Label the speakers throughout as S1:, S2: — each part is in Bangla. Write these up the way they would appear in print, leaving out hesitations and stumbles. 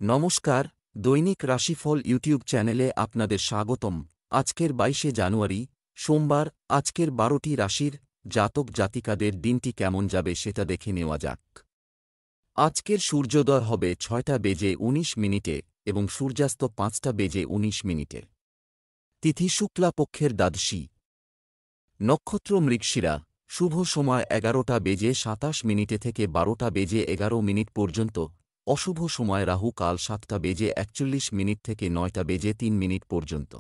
S1: নমস্কার, দৈনিক রাশিফল ইউটিউব চ্যানেলে আপনাদের স্বাগতম। আজকের ২২শে জানুয়ারি, সোমবার। আজকের ১২টি রাশির জাতক জাতিকাদের দিনটি কেমন যাবে সেটা দেখে নেওয়া যাক। আজকের সূর্যোদয় হবে ৬টা বেজে ১৯ মিনিটে এবং সূর্যাস্ত ৫টা বেজে ১৯ মিনিটে। তিথি শুক্লা পক্ষের দ্বাদশী। নক্ষত্র মৃগশিরা। শুভ সময় ১১টা বেজে ২৭ মিনিটে থেকে ১২টা বেজে ১১ মিনিট পর্যন্ত। অশুভ সময় রাহু কাল ৭টা বেজে ৪১ মিনিট থেকে ৯টা বেজে ৩ মিনিট পর্যন্ত।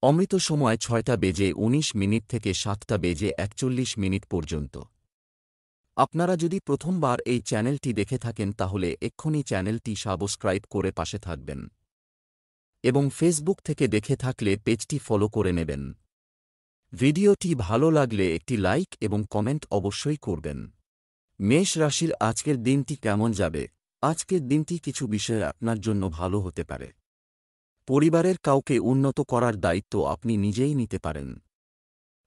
S1: অমৃত সময় ৬টা বেজে ১৯ মিনিট থেকে ৭টা বেজে ৪১ মিনিট পর্যন্ত। আপনারা যদি প্রথমবার এই চ্যানেলটি দেখে থাকেন তাহলে এক্ষুনি চ্যানেলটি সাবস্ক্রাইব করে পাশে থাকবেন এবং ফেসবুক থেকে দেখে থাকলে পেজটি ফলো করে নেবেন। ভিডিওটি ভালো লাগলে একটি লাইক এবং কমেন্ট অবশ্যই করবেন। মেষ রাশির আজকের দিনটি কেমন যাবে? আজকের দিনটি কিছু বিষয়ে আপনার জন্য ভালো হতে পারে। পরিবারের কাউকে উন্নত করার দায়িত্ব আপনি নিজেই নিতে পারেন।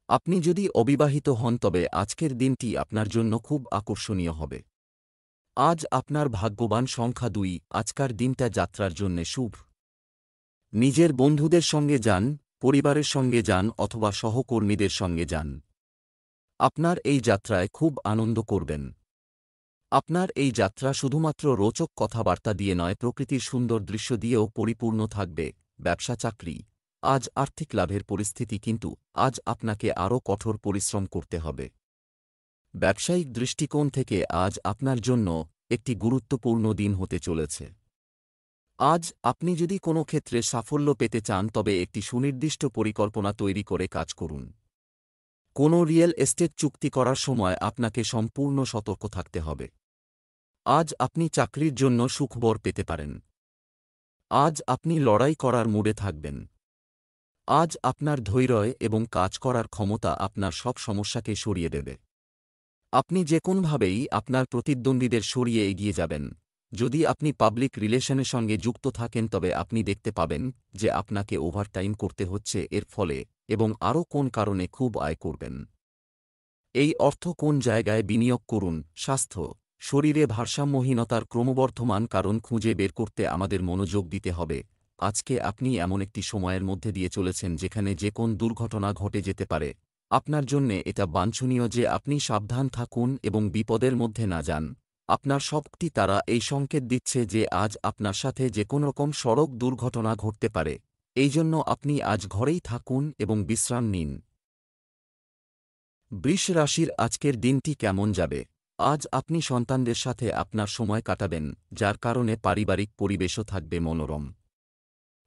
S1: আপনি যদি অবিবাহিত হন তবে আজকের দিনটি আপনার জন্য খুব আকর্ষণীয় হবে। আজ আপনার ভাগ্যবান সংখ্যা ২। আজকার দিনটা যাত্রার জন্যে শুভ। নিজের বন্ধুদের সঙ্গে যান, পরিবারের সঙ্গে যান অথবা সহকর্মীদের সঙ্গে যান। আপনার এই যাত্রায় খুব আনন্দ করবেন। আপনার এই যাত্রা শুধুমাত্র রোচক কথাবার্তা দিয়ে নয়, প্রকৃতির সুন্দর দৃশ্য দিয়েও পরিপূর্ণ থাকবে। ব্যবসা চাকরি। আজ আর্থিক লাভের পরিস্থিতি, কিন্তু আজ আপনাকে আরও কঠোর পরিশ্রম করতে হবে। ব্যবসায়িক দৃষ্টিকোণ থেকে আজ আপনার জন্য একটি গুরুত্বপূর্ণ দিন হতে চলেছে। আজ আপনি যদি কোনো ক্ষেত্রে সাফল্য পেতে চান তবে একটি সুনির্দিষ্ট পরিকল্পনা তৈরি করে কাজ করুন। কোনো রিয়েল এস্টেট চুক্তি করার সময় আপনাকে সম্পূর্ণ সতর্ক থাকতে হবে। আজ আপনি চাকরির জন্য সুখবর পেতে পারেন। আজ আপনি লড়াই করার মুডে থাকবেন। আজ আপনার ধৈর্য এবং কাজ করার ক্ষমতা আপনার সব সমস্যাকে সরিয়ে দেবে। আপনি যে কোনোভাবেই আপনার প্রতিদ্বন্দ্বীদের সরিয়ে এগিয়ে যাবেন। যদি আপনি পাবলিক রিলেশনের সঙ্গে যুক্ত থাকেন তবে আপনি দেখতে পাবেন যে আপনাকে ওভারটাইম করতে হচ্ছে এর ফলে, এবং আরও কোন কারণে খুব আয় করবেন। এই অর্থ কোন জায়গায় বিনিয়োগ করুন? স্বাস্থ্য। শরীরে ভারসাম্যহীনতার ক্রমবর্ধমান কারণ খুঁজে বের করতে আমাদের মনোযোগ দিতে হবে। আজকে আপনি এমন একটি সময়ের মধ্যে দিয়ে চলেছেন যেখানে যে কোন দুর্ঘটনা ঘটে যেতে পারে। আপনার জন্যে এটা বাঞ্ছনীয় যে আপনি সাবধান থাকুন এবং বিপদের মধ্যে না যান। আপনার সবটি তারা এই সংকেত দিচ্ছে যে আজ আপনার সাথে যে কোনো রকম সড়ক দুর্ঘটনা ঘটতে পারে। এই জন্য আপনি আজ ঘরেই থাকুন এবং বিশ্রাম নিন। বৃষ রাশির আজকের দিনটি কেমন যাবে? আজ আপনি সন্তানদের সাথে আপনার সময় কাটাবেন, যার কারণে পারিবারিক পরিবেশও থাকবে মনোরম।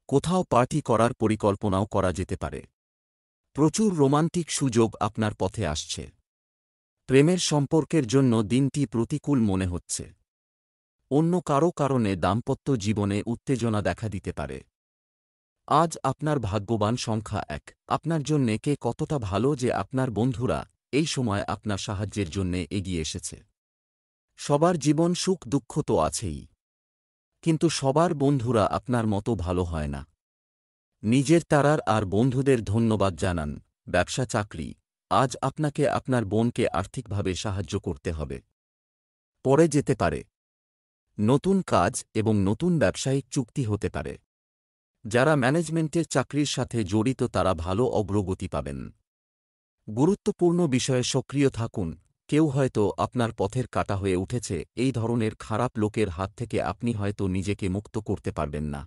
S1: কোথাও পার্টি করার পরিকল্পনাও করা যেতে পারে। প্রচুর রোমান্টিক সুযোগ আপনার পথে আসছে। প্রেমের সম্পর্কের জন্য দিনটি প্রতিকূল মনে হচ্ছে। অন্য কারও কারণে দাম্পত্য জীবনে উত্তেজনা দেখা দিতে পারে। আজ আপনার ভাগ্যবান সংখ্যা ১। আপনার জন্যে কে কতটা ভালো যে আপনার বন্ধুরা এই সময় আপনার সাহায্যের জন্যে এগিয়ে এসেছে। সবার জীবন সুখ দুঃখ তো আছেই, কিন্তু সবার বন্ধুরা আপনার মতো ভালো হয় না। নিজের তারার আর বন্ধুদের ধন্যবাদ জানান। ব্যবসা চাকরি। আজ আপনাকে আপনার বোনকে আর্থিকভাবে সাহায্য করতে হবে। পরে যেতে পারে। নতুন কাজ এবং নতুন ব্যবসায়িক চুক্তি হতে পারে। যারা ম্যানেজমেন্টের চাকরির সাথে জড়িত তারা ভালো অগ্রগতি পাবেন। গুরুত্বপূর্ণ বিষয়ে সক্রিয় থাকুন। কেউ হয়তো আপনার পথের কাঁটা হয়ে উঠেছে। এই ধরনের খারাপ লোকের হাত থেকে আপনি হয়তো নিজেকে মুক্ত করতে পারবেন না,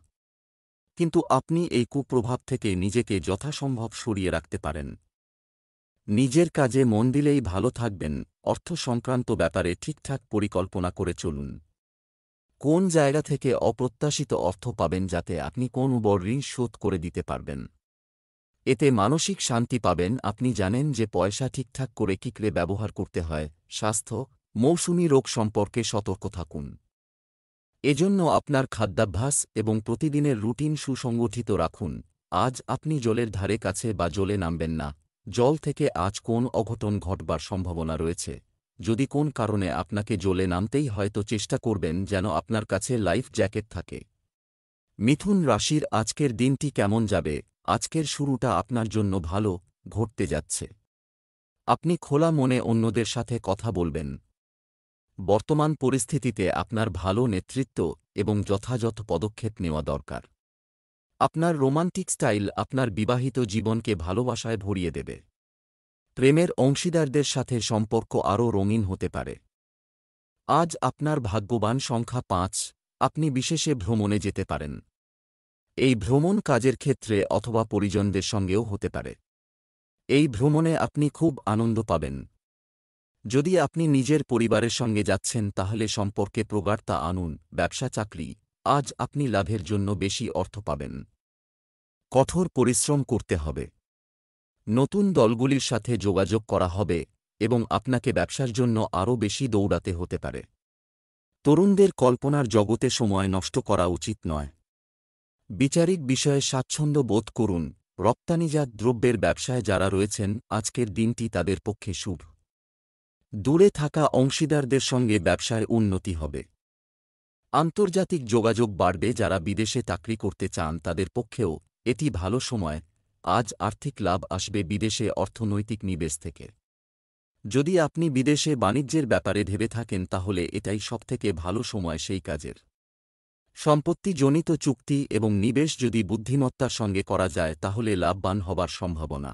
S1: কিন্তু আপনি এই কুপ্রভাব থেকে নিজেকে যথাসম্ভব সরিয়ে রাখতে পারেন। নিজের কাজে মন দিলেই ভালো থাকবেন। অর্থ সংক্রান্ত ব্যাপারে ঠিকঠাক পরিকল্পনা করে চলুন। কোন জায়গা থেকে অপ্রত্যাশিত অর্থ পাবেন যাতে আপনি কোন বড় ঋণ শোধ করে দিতে পারবেন। এতে মানসিক শান্তি পাবেন। আপনি জানেন যে পয়সা ঠিকঠাক করে কিকরে ব্যবহার করতে হয়। স্বাস্থ্য। মৌসুমী রোগ সম্পর্কে সতর্ক থাকুন। এজন্য আপনার খাদ্যাভ্যাস এবং প্রতিদিনের রুটিন সুসংগঠিত রাখুন। আজ আপনি জলের ধারে কাছে বা জলে নামবেন না। জল থেকে আজ কোন অঘটন ঘটবার সম্ভাবনা রয়েছে। যদি কোন কারণে আপনাকে জলে নামতেই হয় তো চেষ্টা করবেন যেন আপনার কাছে লাইফ জ্যাকেট থাকে। মিথুন রাশির আজকের দিনটি কেমন যাবে? আজকের শুরুটা আপনার জন্য ভালো ঘটতে যাচ্ছে। আপনি খোলা মনে অন্যদের সাথে কথা বলবেন। বর্তমান পরিস্থিতিতে আপনার ভালো নেতৃত্ব এবং যথাযথ পদক্ষেপ নেওয়া দরকার। আপনার রোমান্টিক স্টাইল আপনার বিবাহিত জীবনকে ভালোবাসায় ভরিয়ে দেবে। প্রেমের অংশীদারদের সাথে সম্পর্ক আরও রঙিন হতে পারে। আজ আপনার ভাগ্যবান সংখ্যা ৫। আপনি বিশেষে ভ্রমণে যেতে পারেন। এই ভ্রমণ কাজের ক্ষেত্রে অথবা পরিজনদের সঙ্গেও হতে পারে। এই ভ্রমণে আপনি খুব আনন্দ পাবেন। যদি আপনি নিজের পরিবারের সঙ্গে যাচ্ছেন তাহলে সম্পর্কে প্রগাঢ়তা আনুন। ব্যবসা চাকরি, আজ আপনি লাভের জন্য বেশি অর্থ পাবেন। কঠোর পরিশ্রম করতে হবে। নতুন দলগুলির সাথে যোগাযোগ করা হবে এবং আপনাকে ব্যবসার জন্য আরও বেশি দৌড়াতে হতে পারে। তরুণদের কল্পনার জগতে সময় নষ্ট করা উচিত নয়। বিচারিক বিষয়ে স্বাচ্ছন্দ্য বোধ করুন। রপ্তানিজাত দ্রব্যের ব্যবসায় যারা রয়েছেন আজকের দিনটি তাদের পক্ষে শুভ। দূরে থাকা অংশীদারদের সঙ্গে ব্যবসায় উন্নতি হবে। আন্তর্জাতিক যোগাযোগ বাড়বে। যারা বিদেশে চাকরি করতে চান তাদের পক্ষেও এটি ভালো সময়। আজ আর্থিক লাভ আসবে বিদেশে অর্থনৈতিক নিবেশ থেকে। যদি আপনি বিদেশে বাণিজ্যের ব্যাপারে ভেবে থাকেন তাহলে এটাই সবথেকে ভালো সময় সেই কাজের। সম্পত্তিজনিত চুক্তি এবং নিবেশ যদি বুদ্ধিমত্তার সঙ্গে করা যায় তাহলে লাভবান হবার সম্ভাবনা।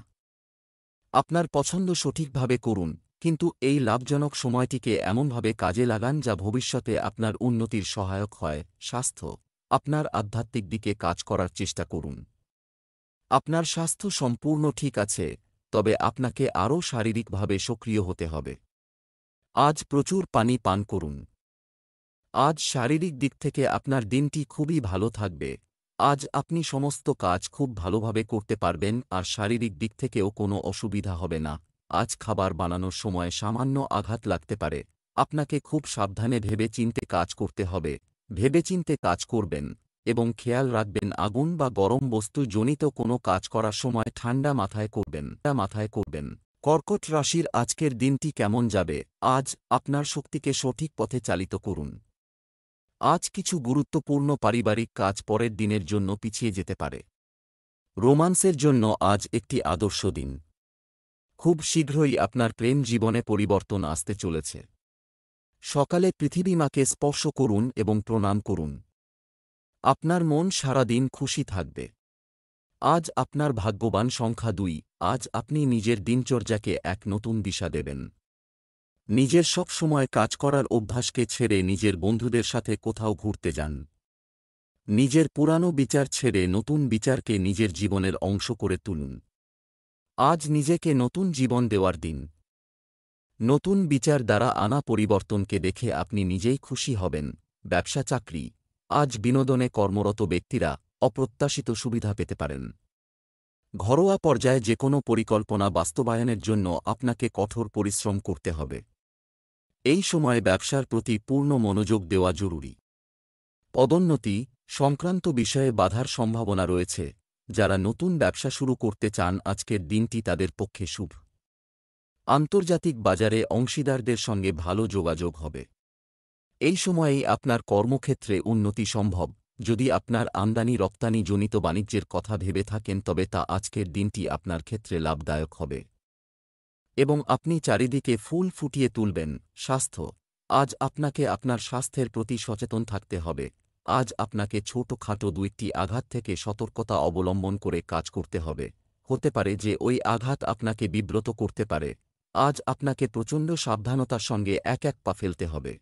S1: আপনার পছন্দ সঠিকভাবে করুন, কিন্তু এই লাভজনক সময়টিকে এমনভাবে কাজে লাগান যা ভবিষ্যতে আপনার উন্নতির সহায়ক হয়। স্বাস্থ্য, আপনার আধ্যাত্মিক দিকে কাজ করার চেষ্টা করুন। আপনার স্বাস্থ্য সম্পূর্ণ ঠিক আছে, তবে আপনাকে আরও শারীরিকভাবে সক্রিয় হতে হবে। আজ প্রচুর পানি পান করুন। আজ শারীরিক দিক থেকে আপনার দিনটি খুবই ভালো থাকবে। আজ আপনি সমস্ত কাজ খুব ভালোভাবে করতে পারবেন আর শারীরিক দিক থেকেও কোনো অসুবিধা হবে না। আজ খাবার বানানোর সময় সামান্য আঘাত লাগতে পারে। আপনাকে খুব সাবধানে ভেবেচিন্তে কাজ করতে হবে। ভেবেচিন্তে কাজ করবেন এবং খেয়াল রাখবেন আগুন বা গরম বস্তু জনিত কোনো কাজ করার সময় ঠান্ডা মাথায় করবেন। কর্কট রাশির আজকের দিনটি কেমন যাবে? আজ আপনার শক্তিকে সঠিক পথে চালিত করুন। আজ কিছু গুরুত্বপূর্ণ পারিবারিক কাজ পরের দিনের জন্য পিছিয়ে যেতে পারে। রোমান্সের জন্য আজ একটি আদর্শ দিন। খুব শীঘ্রই আপনার প্রেম জীবনে পরিবর্তন আসতে চলেছে। সকালে পৃথিবী মাকে স্পর্শ করুন এবং প্রণাম করুন। আপনার মন সারাদিন খুশি থাকবে। আজ আপনার ভাগ্যবান সংখ্যা ২। আজ আপনি নিজের দিনচর্যাকে এক নতুন দিশা দেবেন। নিজের সব সময় কাজ করার অভ্যাসকে ছেড়ে নিজের বন্ধুদের সাথে কোথাও ঘুরতে যান। নিজের পুরানো বিচার ছেড়ে নতুন বিচারকে নিজের জীবনের অংশ করে তুলুন। আজ নিজেকে নতুন জীবন দেওয়ার দিন। নতুন বিচার দ্বারা আনা পরিবর্তনকে দেখে আপনি নিজেই খুশি হবেন। ব্যবসা চাকরি, আজ বিনোদনে কর্মরত ব্যক্তিরা অপ্রত্যাশিত সুবিধা পেতে পারেন। ঘরোয়া পর্যায়ে যে কোনো পরিকল্পনা বাস্তবায়নের জন্য আপনাকে কঠোর পরিশ্রম করতে হবে। এই সময়ে ব্যবসার প্রতি পূর্ণ মনোযোগ দেওয়া জরুরি। পদোন্নতি সংক্রান্ত বিষয়ে বাধার সম্ভাবনা রয়েছে। যারা নতুন ব্যবসা শুরু করতে চান আজকের দিনটি তাদের পক্ষে শুভ। আন্তর্জাতিক বাজারে অংশীদারদের সঙ্গে ভালো যোগাযোগ হবে। এই সময়েই আপনার কর্মক্ষেত্রে উন্নতি সম্ভব। যদি আপনার আমদানি রপ্তানি জনিত বাণিজ্যের কথা ভেবে থাকেন তবে তা আজকের দিনটি আপনার ক্ষেত্রে লাভদায়ক হবে এবং আপনি চারিদিকে ফুল ফুটিয়ে তুলবেন। স্বাস্থ্য, আজ আপনাকে আপনার স্বাস্থ্যের প্রতি সচেতন থাকতে হবে। আজ আপনাকে ছোটখাটো ২টি আঘাত থেকে সতর্কতা অবলম্বন করে কাজ করতে হবে। হতে পারে যে ওই আঘাত আপনাকে বিব্রত করতে পারে। আজ আপনাকে প্রচণ্ড সাবধানতার সঙ্গে এক পা ফেলতে হবে।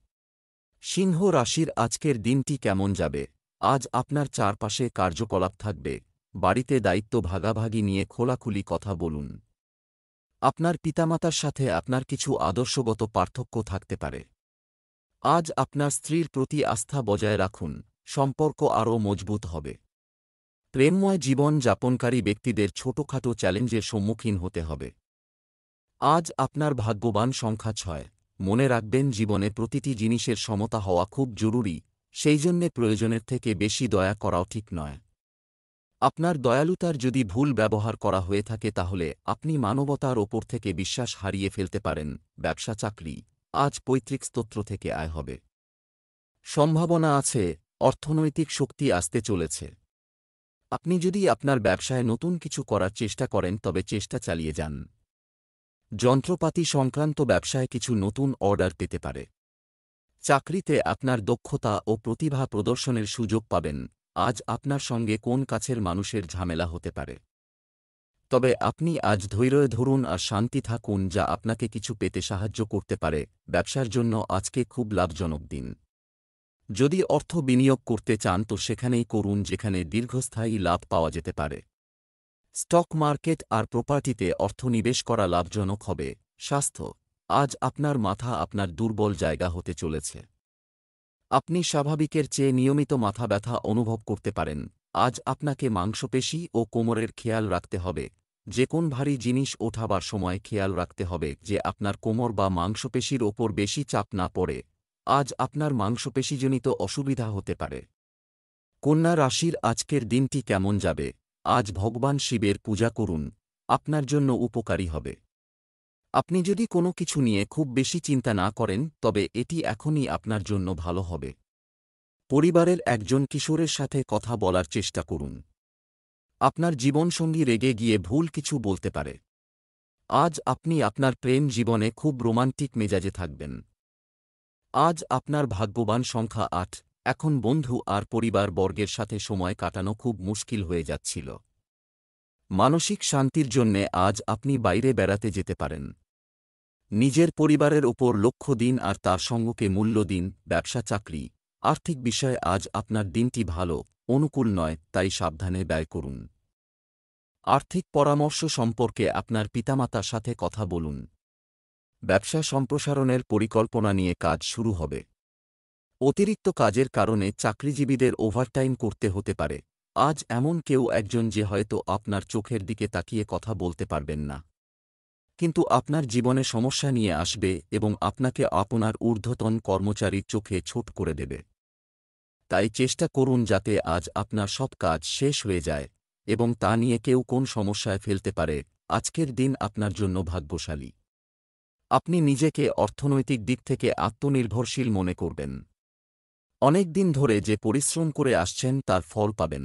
S1: সিংহ রাশির আজকের দিনটি কেমন যাবে? আজ আপনার চারপাশে কার্যকলাপ থাকবে। বাড়িতে দায়িত্ব ভাগাভাগি নিয়ে খোলাখুলি কথা বলুন। আপনার পিতামাতার সাথে আপনার কিছু আদর্শগত পার্থক্য থাকতে পারে। আজ আপনার স্ত্রীর প্রতি আস্থা বজায় রাখুন। সম্পর্ক আরও মজবুত হবে। প্রেমময় জীবন যাপনকারী ব্যক্তিদের ছোটখাটো চ্যালেঞ্জের সম্মুখীন হতে হবে। আজ আপনার ভাগ্যবান সংখ্যা ৬। মনে রাখবেন জীবনে প্রতিটি জিনিসের সমতা হওয়া খুব জরুরি, সেই জন্যে প্রয়োজনের থেকে বেশি দয়া করাও ঠিক নয়। আপনার দয়ালুতার যদি ভুল ব্যবহার করা হয়ে থাকে তাহলে আপনি মানবতার ওপর থেকে বিশ্বাস হারিয়ে ফেলতে পারেন। ব্যবসা চাকরি, আজ পৈতৃক স্তোত্র থেকে আয় হবে। সম্ভাবনা আছে অর্থনৈতিক শক্তি আসতে চলেছে। আপনি যদি আপনার ব্যবসায় নতুন কিছু করার চেষ্টা করেন তবে চেষ্টা চালিয়ে যান। যন্ত্রপাতি সংক্রান্ত ব্যবসায় কিছু নতুন অর্ডার পেতে পারে। চাকরিতে আপনার দক্ষতা ও প্রতিভা প্রদর্শনের সুযোগ পাবেন। আজ আপনার সঙ্গে কোন কাছের মানুষের ঝামেলা হতে পারে, তবে আপনি আজ ধৈর্য ধরুন আর শান্তি থাকুন, যা আপনাকে কিছু পেতে সাহায্য করতে পারে। ব্যবসার জন্য আজকে খুব লাভজনক দিন। যদি অর্থ বিনিয়োগ করতে চান তো সেখানেই করুন যেখানে দীর্ঘস্থায়ী লাভ পাওয়া যেতে পারে। স্টক মার্কেট আর প্রপার্টিতে অর্থ নিবেশ করা লাভজনক হবে। স্বাস্থ্য, আজ আপনার মাথা আপনার দুর্বল জায়গা হতে চলেছে। আপনি স্বাভাবিকের চেয়ে নিয়মিত মাথা ব্যথা অনুভব করতে পারেন। আজ আপনাকে মাংসপেশি ও কোমরের খেয়াল রাখতে হবে। যে কোন ভারী জিনিস ওঠাবার সময় খেয়াল রাখতে হবে যে আপনার কোমর বা মাংসপেশির ওপর বেশি চাপ না পড়ে। আজ আপনার মাংসপেশিজনিত অসুবিধা হতে পারে। কন্যা রাশির আজকের দিনটি কেমন যাবে? আজ ভগবান শিবের পূজা করুন, আপনার জন্য উপকারী হবে। আপনি যদি কোনো কিছু নিয়ে খুব বেশি চিন্তা না করেন তবে এটি এখনই আপনার জন্য ভালো হবে। পরিবারের একজন কিশোরের সাথে কথা বলার চেষ্টা করুন। আপনার জীবনসঙ্গী রেগে গিয়ে ভুল কিছু বলতে পারে। আজ আপনি আপনার প্রেম জীবনে খুব রোমান্টিক মেজাজে থাকবেন। আজ আপনার ভাগ্যবান সংখ্যা ৮। এখন বন্ধু আর পরিবার বর্গের সাথে সময় কাটানো খুব মুশকিল হয়ে যাচ্ছিল। মানসিক শান্তির জন্যে আজ আপনি বাইরে বেড়াতে যেতে পারেন। নিজের পরিবারের ওপর লক্ষ্য দিন আর তার সঙ্গকে মূল্য দিন। ব্যবসা চাকরি আর্থিক বিষয়ে আজ আপনার দিনটি ভালো, অনুকূল নয়, তাই সাবধানে ব্যয় করুন। আর্থিক পরামর্শ সম্পর্কে আপনার পিতামাতার সাথে কথা বলুন। ব্যবসা সম্প্রসারণের পরিকল্পনা নিয়ে কাজ শুরু হবে। অতিরিক্ত কাজের কারণে চাকরিজীবীদের ওভারটাইম করতে হতে পারে। আজ এমন কেউ একজন যে হয়তো আপনার চোখের দিকে তাকিয়ে কথা বলতে পারবেন না, কিন্তু আপনার জীবনে সমস্যা নিয়ে আসবে এবং আপনাকে আপনার ঊর্ধ্বতন কর্মচারীর চোখে ছোট করে দেবে। তাই চেষ্টা করুন যাতে আজ আপনার সব কাজ শেষ হয়ে যায় এবং তা নিয়ে কেউ কোন সমস্যায় ফেলতে পারে। আজকের দিন আপনার জন্য ভাগ্যশালী। আপনি নিজেকে অর্থনৈতিক দিক থেকে আত্মনির্ভরশীল মনে করবেন। অনেক দিন ধরে যে পরিশ্রম করে আসছেন তার ফল পাবেন,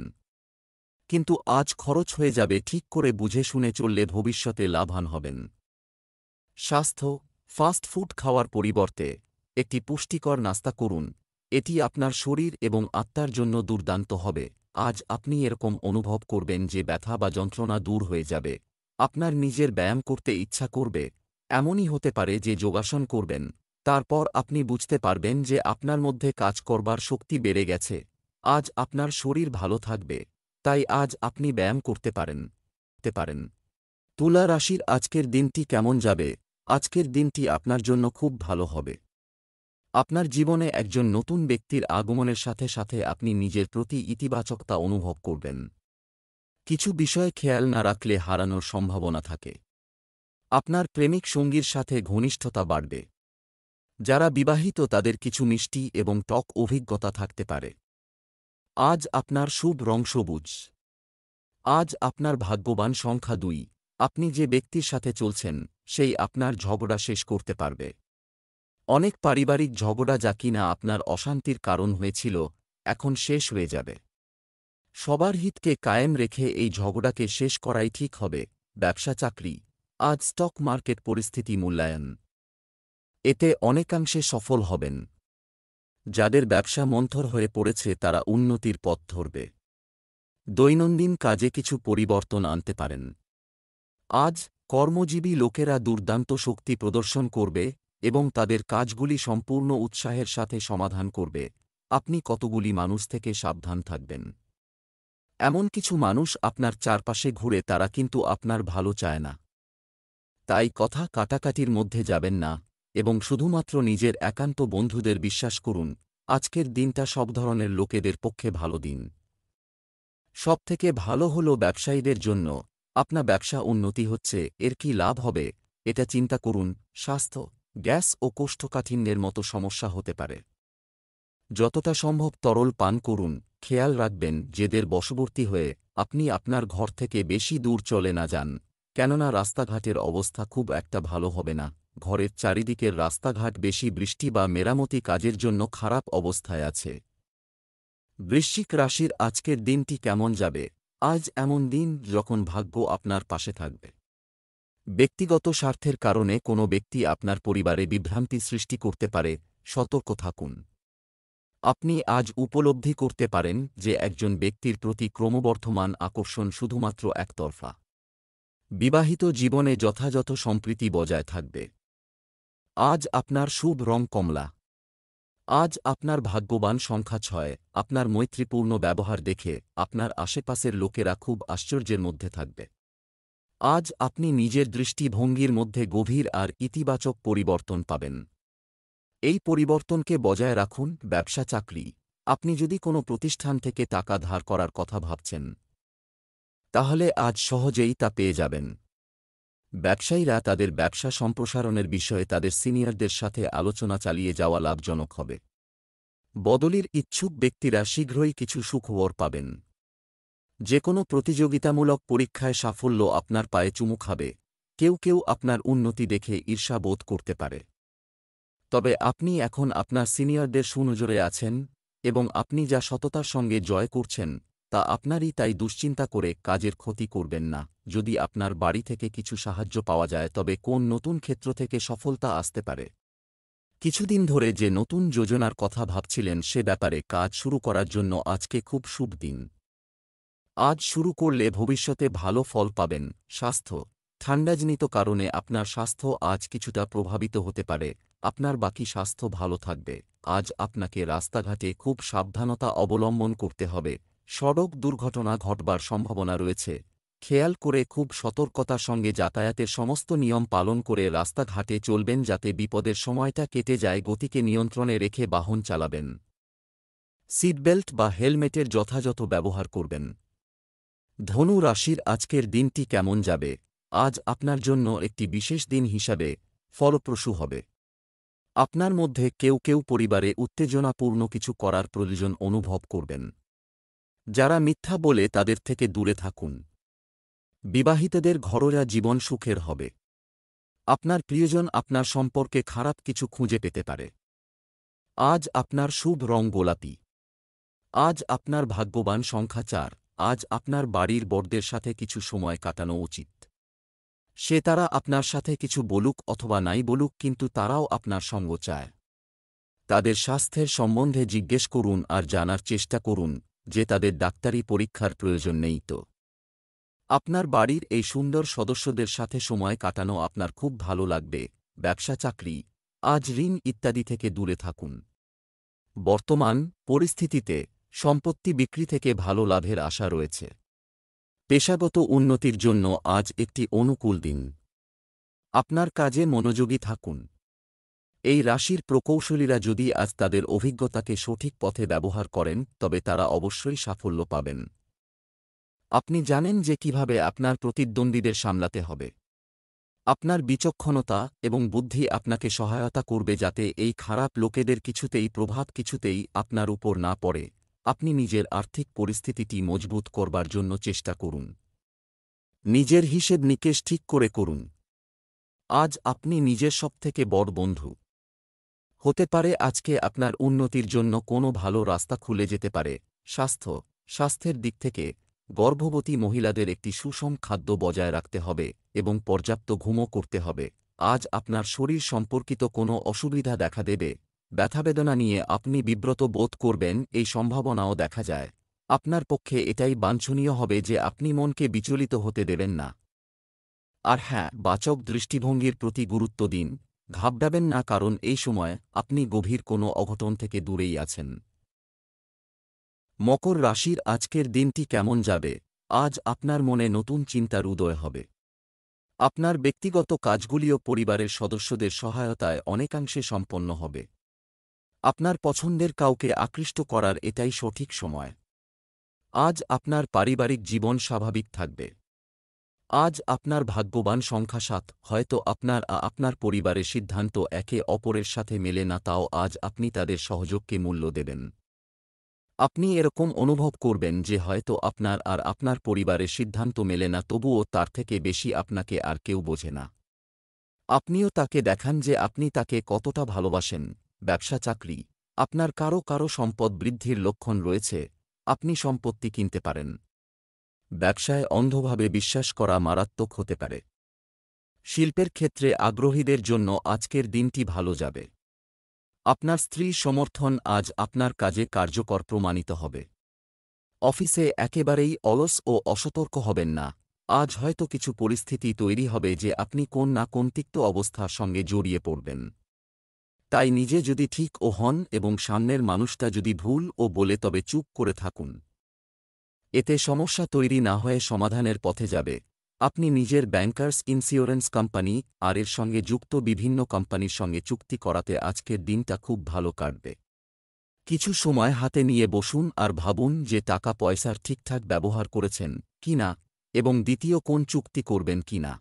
S1: কিন্তু আজ খরচ হয়ে যাবে। ঠিক করে বুঝে শুনে চললে ভবিষ্যতে লাভবান হবেন। স্বাস্থ্য, ফাস্ট ফুড খাওয়ার পরিবর্তে একটি পুষ্টিকর নাস্তা করুন। এটি আপনার শরীর এবং আত্মার জন্য দুর্দান্ত হবে। আজ আপনি এরকম অনুভব করবেন যে ব্যথা বা যন্ত্রণা দূর হয়ে যাবে। আপনার নিজের ব্যায়াম করতে ইচ্ছা করবে। এমনই হতে পারে যে যোগাসন করবেন, তারপর আপনি বুঝতে পারবেন যে আপনার মধ্যে কাজ করবার শক্তি বেড়ে গেছে। আজ আপনার শরীর ভালো থাকবে, তাই আজ আপনি ব্যায়াম করতে পারেন। তুলা রাশির আজকের দিনটি কেমন যাবে? আজকের দিনটি আপনার জন্য খুব ভালো হবে। আপনার জীবনে একজন নতুন ব্যক্তির আগমনের সাথে সাথে আপনি নিজের প্রতি ইতিবাচকতা অনুভব করবেন। কিছু বিষয় খেয়াল না রাখলে হারানোর সম্ভাবনা থাকে। আপনার প্রেমিক সঙ্গীর সাথে ঘনিষ্ঠতা বাড়বে। যারা বিবাহিত তাদের কিছু মিষ্টি এবং টক অভিজ্ঞতা থাকতে পারে। আজ আপনার শুভ রং সবুজ। আজ আপনার ভাগ্যবান সংখ্যা ২। আপনি যে ব্যক্তির সাথে চলছেন সেই আপনার ঝগড়া শেষ করতে পারবে। অনেক পারিবারিক ঝগড়া যা কিনা আপনার অশান্তির কারণ হয়েছিল এখন শেষ হয়ে যাবে। সবার হিতকে কায়েম রেখে এই ঝগড়াকে শেষ করাই ঠিক হবে। ব্যবসা চাকরি আজ স্টক মার্কেট পরিস্থিতি মূল্যায়ন, এতে অনেকাংশে সফল হবেন। যাদের ব্যবসা মন্থর হয়ে পড়েছে তারা উন্নতির পথ ধরবে। দৈনন্দিন কাজে কিছু পরিবর্তন আনতে পারেন। আজ কর্মজীবী লোকেরা দুর্দান্ত শক্তি প্রদর্শন করবে এবং তাদের কাজগুলি সম্পূর্ণ উৎসাহের সাথে সমাধান করবে। আপনি কতগুলি মানুষ থেকে সাবধান থাকবেন। এমন কিছু মানুষ আপনার চারপাশে ঘুরে, তারা কিন্তু আপনার ভালো চায় না। তাই কথা কাটাকাটির মধ্যে যাবেন না এবং শুধুমাত্র নিজের একান্ত বন্ধুদের বিশ্বাস করুন। আজকের দিনটা সব ধরনের লোকেদের পক্ষে ভালো দিন। সবথেকে ভালো হল ব্যবসায়ীদের জন্য। আপনার ব্যবসা উন্নতি হচ্ছে, এর কি লাভ হবে এটা চিন্তা করুন। স্বাস্থ্য, গ্যাস ও কোষ্ঠকাঠিন্যের মতো সমস্যা হতে পারে। যতটা সম্ভব তরল পান করুন। খেয়াল রাখবেন জেদের বশবর্তী হয়ে আপনি আপনার ঘর থেকে বেশি দূর চলে না যান, কেননা রাস্তাঘাটের অবস্থা খুব একটা ভালো হবে না। ঘরের চারিদিকের রাস্তাঘাট বেশি বৃষ্টি বা মেরামতি কাজের জন্য খারাপ অবস্থায় আছে। বৃশ্চিক রাশির আজকের দিনটি কেমন যাবে? আজ এমন দিন যখন ভাগ্য আপনার পাশে থাকবে। ব্যক্তিগত স্বার্থের কারণে কোনো ব্যক্তি আপনার পরিবারে বিভ্রান্তি সৃষ্টি করতে পারে, সতর্ক থাকুন। আপনি আজ উপলব্ধি করতে পারেন যে একজন ব্যক্তির প্রতি ক্রমবর্ধমান আকর্ষণ শুধুমাত্র একতরফা। বিবাহিত জীবনে যথাযথ সম্প্রীতি বজায় থাকবে। আজ আপনার শুভ রং কমলা। আজ আপনার ভাগ্যবান সংখ্যা 6। আপনার মৈত্রীপূর্ণ ব্যবহার দেখে আপনার আশেপাশের লোকেরা খুব আশ্চর্যের মধ্যে থাকবে। আজ আপনি নিজের দৃষ্টিভঙ্গির মধ্যে গভীর আর ইতিবাচক পরিবর্তন পাবেন। এই পরিবর্তনকে বজায় রাখুন। ব্যবসা চাকরি, আপনি যদি কোনো প্রতিষ্ঠান থেকে টাকা ধার করার কথা ভাবছেন, তাহলে আজ সহজেই তা পেয়ে যাবেন। ব্যবসায়ীরা তাদের ব্যবসা সম্প্রসারণের বিষয়ে তাদের সিনিয়রদের সাথে আলোচনা চালিয়ে যাওয়া লাভজনক হবে। বদলির ইচ্ছুক ব্যক্তিরা শীঘ্রই কিছু সুখবর পাবেন। যে কোনো প্রতিযোগিতামূলক পরীক্ষায় সাফল্য আপনার পায়ে চুমু খাবে। কেউ কেউ আপনার উন্নতি দেখে ঈর্ষা বোধ করতে পারে। তবে আপনি এখন আপনার সিনিয়রদের সুনজরে আছেন এবং আপনি যা সততার সঙ্গে জয় করছেন তা আপনারই, তাই দুশ্চিন্তা করে কাজের ক্ষতি করবেন না। যদি আপনার বাড়ি থেকে কিছু সাহায্য পাওয়া যায় তবে কোন নতুন ক্ষেত্র থেকে সফলতা আসতে পারে। কিছুদিন ধরে যে নতুন যোজনার কথা ভাবছিলেন সে ব্যাপারে কাজ শুরু করার জন্য আজকে খুব শুভ দিন। আজ শুরু করলে ভবিষ্যতে ভালো ফল পাবেন। স্বাস্থ্য, ঠান্ডাজনিত কারণে আপনার স্বাস্থ্য আজ কিছুটা প্রভাবিত হতে পারে। আপনার বাকি স্বাস্থ্য ভালো থাকবে। আজ আপনাকে রাস্তাঘাটে খুব সাবধানতা অবলম্বন করতে হবে। সড়ক দুর্ঘটনা ঘটবার সম্ভাবনা রয়েছে। খেয়াল করে খুব সতর্কতার সঙ্গে যাতায়াতের সমস্ত নিয়ম পালন করে রাস্তাঘাটে চলবেন যাতে বিপদের সময়টা কেটে যায়। গতিকে নিয়ন্ত্রণে রেখে বাহন চালাবেন। সিটবেল্ট বা হেলমেটের যথাযথ ব্যবহার করবেন। ধনু রাশির আজকের দিনটি কেমন যাবে? আজ আপনার জন্য একটি বিশেষ দিন হিসাবে ফলপ্রসূ হবে। আপনার মধ্যে কেউ কেউ পরিবারে উত্তেজনাপূর্ণ কিছু করার প্রয়োজন অনুভব করবেন। যারা মিথ্যা বলে তাদের থেকে দূরে থাকুন। বিবাহিতদের ঘরোয়া জীবন সুখের হবে। আপনার প্রিয়জন আপনার সম্পর্কে খারাপ কিছু খুঁজে পেতে পারে। আজ আপনার শুভ রং গোলাপি। আজ আপনার ভাগ্যবান সংখ্যা 4। আজ আপনার বাড়ির বড়দের সাথে কিছু সময় কাটানো উচিত। সে তারা আপনার সাথে কিছু বলুক অথবা নাই বলুক, কিন্তু তারাও আপনার সঙ্গ চায়। তাদের স্বাস্থ্যের সম্বন্ধে জিজ্ঞেস করুন আর জানার চেষ্টা করুন যে তাদের ডাক্তারি পরীক্ষার প্রয়োজন নেই তো। আপনার বাড়ির এই সুন্দর সদস্যদের সাথে সময় কাটানো আপনার খুব ভালো লাগবে। ব্যবসা চাকরি, আজ ঋণ ইত্যাদি থেকে দূরে থাকুন। বর্তমান পরিস্থিতিতে সম্পত্তি বিক্রি থেকে ভালো লাভের আশা রয়েছে। পেশাগত উন্নতির জন্য আজ একটি অনুকূল দিন। আপনার কাজে মনোযোগী থাকুন। এই রাশির প্রকৌশলীরা যদি আজ তাদের অভিজ্ঞতাকে সঠিক পথে ব্যবহার করেন তবে তারা অবশ্যই সাফল্য পাবেন। আপনি জানেন যে কিভাবে আপনার প্রতিদ্বন্দ্বীদের সামলাতে হবে। আপনার বিচক্ষণতা এবং বুদ্ধি আপনাকে সহায়তা করবে যাতে এই খারাপ লোকেদের কিছুতেই আপনার উপর না পড়ে। আপনি নিজের আর্থিক পরিস্থিতিটি মজবুত করবার জন্য চেষ্টা করুন। নিজের হিসেব নিকেশ ঠিক করে করুন। আজ আপনি নিজের সবথেকে বড় বন্ধু হতে পারে। আজকে আপনার উন্নতির জন্য কোনো ভালো রাস্তা খুলে যেতে পারে। স্বাস্থ্যের দিক থেকে গর্ভবতী মহিলাদের একটি সুষম খাদ্য বজায় রাখতে হবে এবং পর্যাপ্ত ঘুমও করতে হবে। আজ আপনার শরীর সম্পর্কিত কোনো অসুবিধা দেখা দেবে। ব্যথাবেদনা নিয়ে আপনি বিব্রত বোধ করবেন, এই সম্ভাবনাও দেখা যায়। আপনার পক্ষে এটাই বাঞ্ছনীয় হবে যে আপনি মনকে বিচলিত হতে দেবেন না। আর হ্যাঁ, বাচক দৃষ্টিভঙ্গির প্রতি গুরুত্ব দিন। ঘাবড়াবেন না, কারণ এই সময় আপনি গভীর কোনো অঘটন থেকে দূরেই আছেন। মকর রাশির আজকের দিনটি কেমন যাবে? আজ আপনার মনে নতুন চিন্তার উদয় হবে। আপনার ব্যক্তিগত কাজগুলিও পরিবারের সদস্যদের সহায়তায় অনেকাংশে সম্পন্ন হবে। আপনার পছন্দের কাউকে আকৃষ্ট করার এটাই সঠিক সময়। আজ আপনার পারিবারিক জীবন স্বাভাবিক থাকবে। আজ আপনার ভাগ্যবান সংখ্যা 7। হয়তো আপনার পরিবারের সিদ্ধান্ত একে অপরের সাথে মেলে না, তাও আজ আপনি তাদের সহযোগকে মূল্য দেবেন। আপনি এরকম অনুভব করবেন যে হয়তো আপনার পরিবারের সিদ্ধান্ত মেলে না, তবুও তার থেকে বেশি আপনাকে আর কেউ বোঝে না। আপনিও তাকে দেখান যে আপনি তাকে কতটা ভালোবাসেন। ব্যবসা চাকরি, আপনার কারো সম্পদ বৃদ্ধির লক্ষণ রয়েছে। আপনি সম্পত্তি কিনতে পারেন। ব্যবসায় অন্ধভাবে বিশ্বাস করা মারাত্মক হতে পারে। শিল্পের ক্ষেত্রে আগ্রহীদের জন্য আজকের দিনটি ভালো যাবে। আপনার স্ত্রীর সমর্থন আজ আপনার কাজে কার্যকর প্রমাণিত হবে। অফিসে একেবারেই অলস ও অসতর্ক হবেন না। আজ হয়তো কিছু পরিস্থিতি তৈরি হবে যে আপনি কোন না কোন তিক্ত অবস্থার সঙ্গে জড়িয়ে পড়বেন। তাই নিজে যদি ঠিক ও হন এবং সামনের মানুষটা যদি ভুল ও বলে তবে চুপ করে থাকুন। এতে সমস্যা তৈরি না হয়ে সমাধানের পথে যাবে। আপনি নিজের ব্যাংকার্স ইন্স্যুরেন্স কোম্পানি আর এর সঙ্গে যুক্ত বিভিন্ন কোম্পানির সঙ্গে চুক্তি করাতে আজকের দিনটা খুব ভালো কাটবে। কিছু সময় হাতে নিয়ে বসুন আর ভাবুন যে টাকা পয়সার ঠিকঠাক ব্যবহার করেছেন কিনা এবং দ্বিতীয় কোন চুক্তি করবেন কিনা।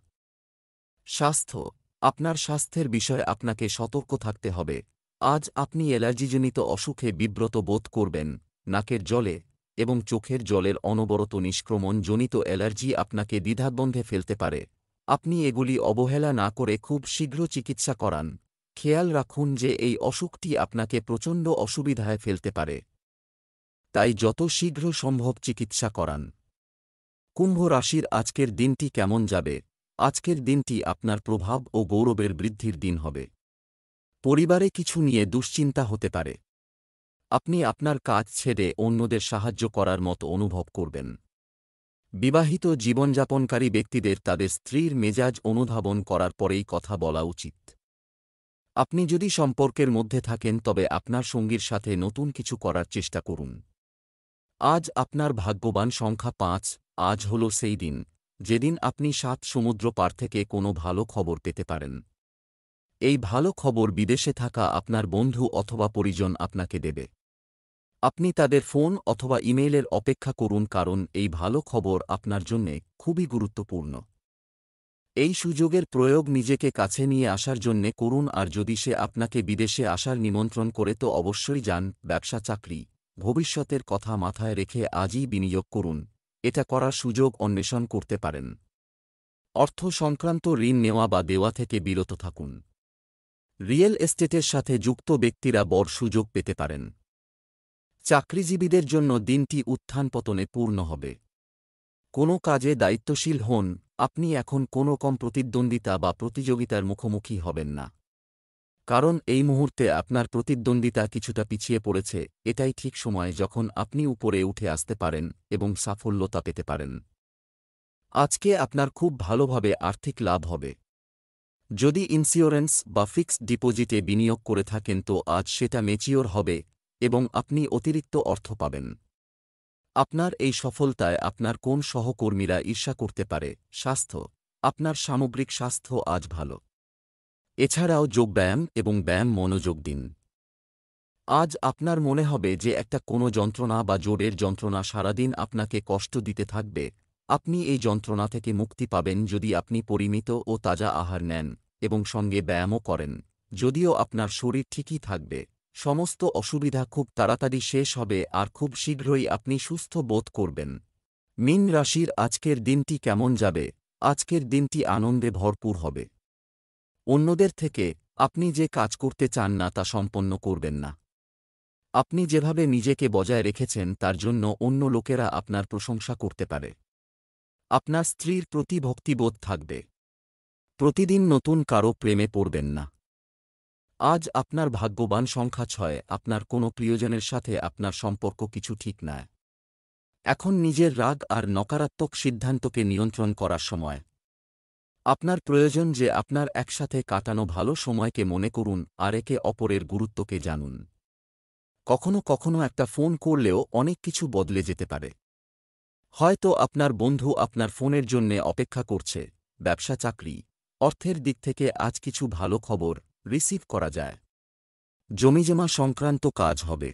S1: স্বাস্থ্য, আপনার স্বাস্থ্যের বিষয়ে আপনাকে সতর্ক থাকতে হবে। আজ আপনি অ্যালার্জিজনিত অসুখে বিব্রত বোধ করবেন। নাকের জলে এবং চোখের জলের অনবরত নিষ্ক্রমণজনিত অ্যালার্জি আপনাকে দ্বিধাদ্বন্দ্বে ফেলতে পারে। আপনি এগুলি অবহেলা না করে খুব শীঘ্র চিকিৎসা করান। খেয়াল রাখুন যে এই অসুখটি আপনাকে প্রচণ্ড অসুবিধায় ফেলতে পারে, তাই যত শীঘ্র সম্ভব চিকিৎসা করান। কুম্ভ রাশির আজকের দিনটি কেমন যাবে? আজকের দিনটি আপনার প্রভাব ও গৌরবের বৃদ্ধির দিন হবে। পরিবারে কিছু নিয়ে দুশ্চিন্তা হতে পারে। আপনি আপনার কাজ ছেড়ে অন্যদের সাহায্য করার মতো অনুভব করবেন। বিবাহিত জীবনযাপনকারী ব্যক্তিদের তাদের স্ত্রীর মেজাজ অনুধাবন করার পরেই কথা বলা উচিত। আপনি যদি সম্পর্কের মধ্যে থাকেন তবে আপনার সঙ্গীর সাথে নতুন কিছু করার চেষ্টা করুন। আজ আপনার ভাগ্যবান সংখ্যা ৫। আজ হল সেই দিন যেদিন আপনি ৭ সমুদ্র পার থেকে কোনো ভালো খবর পেতে পারেন। এই ভালো খবর বিদেশে থাকা আপনার বন্ধু অথবা পরিজন আপনাকে দেবে। আপনি তাদের ফোন অথবা ইমেইলের অপেক্ষা করুন, কারণ এই ভালো খবর আপনার জন্যে খুবই গুরুত্বপূর্ণ। এই সুযোগের প্রয়োগ নিজেকে কাছে নিয়ে আসার জন্যে করুন, আর যদি সে আপনাকে বিদেশে আসার নিমন্ত্রণ করে তো অবশ্যই যান। ব্যবসা চাকরি, ভবিষ্যতের কথা মাথায় রেখে আজই বিনিয়োগ করুন। এটা করার সুযোগ অন্বেষণ করতে পারেন। অর্থ সংক্রান্ত ঋণ নেওয়া বা দেওয়া থেকে বিরত থাকুন। রিয়েল এস্টেটের সাথে যুক্ত ব্যক্তিরা বড় সুযোগ পেতে পারেন। চাকরিজীবীদের জন্য দিনটি উত্থান পতনে পূর্ণ হবে। কোনো কাজে দায়িত্বশীল হন। আপনি এখন কোনো কম প্রতিদ্বন্দ্বিতা বা প্রতিযোগিতার মুখোমুখি হবেন না, কারণ এই মুহূর্তে আপনার প্রতিদ্বন্দ্বিতা কিছুটা পিছিয়ে পড়েছে। এটাই ঠিক সময় যখন আপনি উপরে উঠে আসতে পারেন এবং সাফল্যতা পেতে পারেন। আজকে আপনার খুব ভালোভাবে আর্থিক লাভ হবে। যদি ইন্স্যুরেন্স বা ফিক্সড ডিপোজিটে বিনিয়োগ করে থাকেন তো আজ সেটা ম্যাচিওর হবে এবং আপনি অতিরিক্ত অর্থ পাবেন। আপনার এই সফলতায় আপনার কোন সহকর্মীরা ঈর্ষা করতে পারে। স্বাস্থ্য, আপনার সামগ্রিক স্বাস্থ্য আজ ভালো। এছাড়াও যোগব্যায়াম এবং ব্যায়াম মনোযোগ দিন। আজ আপনার মনে হবে যে একটা কোনো যন্ত্রণা বা জোরের যন্ত্রণা সারাদিন আপনাকে কষ্ট দিতে থাকবে। আপনি এই যন্ত্রণা থেকে মুক্তি পাবেন যদি আপনি পরিমিত ও তাজা আহার নেন এবং সঙ্গে ব্যায়ামও করেন। যদিও আপনার শরীর ঠিকই থাকবে, সমস্ত অসুবিধা খুব তাড়াতাড়ি শেষ হবে আর খুব শীঘ্রই আপনি সুস্থ বোধ করবেন। মীন রাশির আজকের দিনটি কেমন যাবে? আজকের দিনটি আনন্দে ভরপুর হবে। অন্যদের থেকে আপনি যে কাজ করতে চান না তা সম্পন্ন করবেন না। আপনি যেভাবে নিজেকে বজায় রেখেছেন তার জন্য অন্য লোকেরা আপনার প্রশংসা করতে পারে। আপনার স্ত্রীর প্রতি ভক্তিবোধ থাকবে। প্রতিদিন নতুন কারো প্রেমে পড়বেন না। আজ আপনার ভাগ্যবান সংখ্যা ৬। আপনার কোনো প্রিয়জনের সাথে আপনার সম্পর্ক কিছু ঠিক নয়। এখন নিজের রাগ আর নকারাত্মক সিদ্ধান্তকে নিয়ন্ত্রণ করার সময়। আপনার প্রয়োজন যে আপনার একসাথে কাটানো ভালো সময়কে মনে করুন আর একে অপরের গুরুত্বকে জানুন। কখনো কখনো একটা ফোন করলেও অনেক কিছু বদলে যেতে পারে। হয়তো আপনার বন্ধু আপনার ফোনের জন্যে অপেক্ষা করছে। ব্যবসা চাকরি, অর্থের দিক থেকে আজ কিছু ভালো খবর রিসিভ করা যায়। জমিজমা সংক্রান্ত কাজ হবে।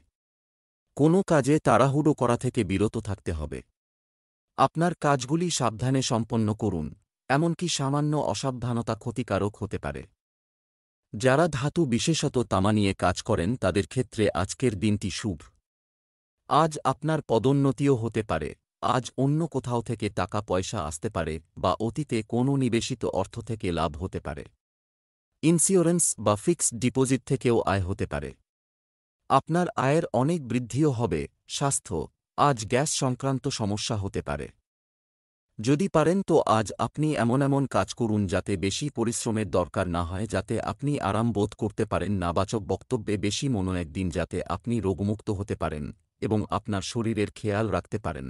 S1: কোনো কাজে তাড়াহুড়ো করা থেকে বিরত থাকতে হবে। আপনার কাজগুলি সাবধানে সম্পন্ন করুন, এমনকি সামান্য অসাবধানতা ক্ষতিকারক হতে পারে। যারা ধাতু বিশেষত তামা নিয়ে কাজ করেন তাদের ক্ষেত্রে আজকের দিনটি শুভ। আজ আপনার পদোন্নতিও হতে পারে। আজ অন্য কোথাও থেকে টাকা পয়সা আসতে পারে বা অতীতে কোনো নিবেশিত অর্থ থেকে লাভ হতে পারে। ইন্স্যুরেন্স বা ফিক্সড ডিপোজিট থেকেও আয় হতে পারে। আপনার আয়ের অনেক বৃদ্ধিও হবে। স্বাস্থ্য, আজ গ্যাস সংক্রান্ত সমস্যা হতে পারে। যদি পারেন তো আজ আপনি এমন এমন কাজ করুন যাতে বেশি পরিশ্রমের দরকার না হয়, যাতে আপনি আরাম বোধ করতে পারেন, নাবাচক বক্তব্যে বেশি মনোযোগ দিন যাতে আপনি রোগমুক্ত হতে পারেন এবং আপনার শরীরের খেয়াল রাখতে পারেন।